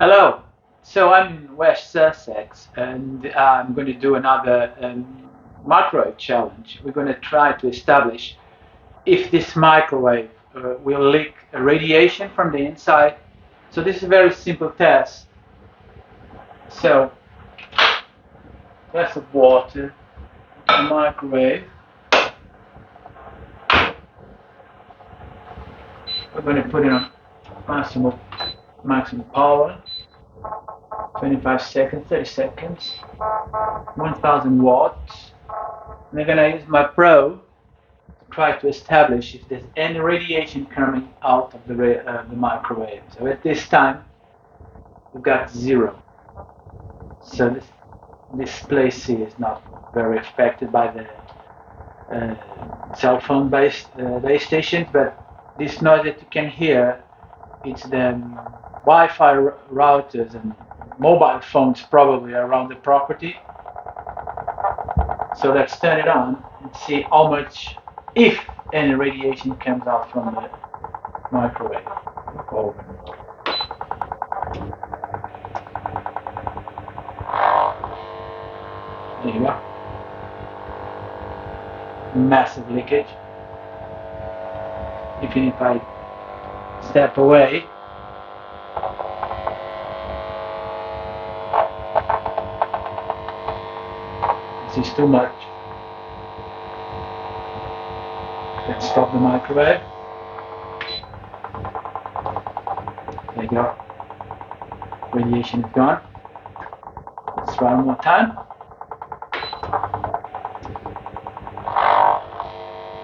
Hello. So I'm in West Sussex and I'm going to do another microwave challenge. We're going to try to establish if this microwave will leak radiation from the inside. So this is a very simple test. So glass of water, the microwave. We're going to put it on maximum power. 25 seconds, 30 seconds, 1000 watts. And I'm going to use my probe to try to establish if there's any radiation coming out of the microwave. So at this time, we've got 0. So this place here is not very affected by the cell phone based base stations, but this noise that you can hear, it's the Wi-Fi routers and mobile phones probably around the property. So let's turn it on and see how much, if any radiation comes out from the microwave oven. There you go. Massive leakage. Even if I step away, this is too much. Let's stop the microwave. There you go. Radiation is gone. Let's try one more time.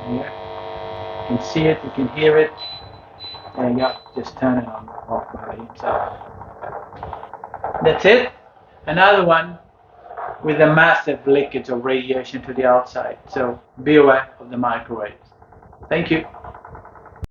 Here. You can see it, you can hear it. There you go. Just turn it on off by itself. That's it. Another one with a massive leakage of radiation to the outside. So be aware of the microwaves. Thank you.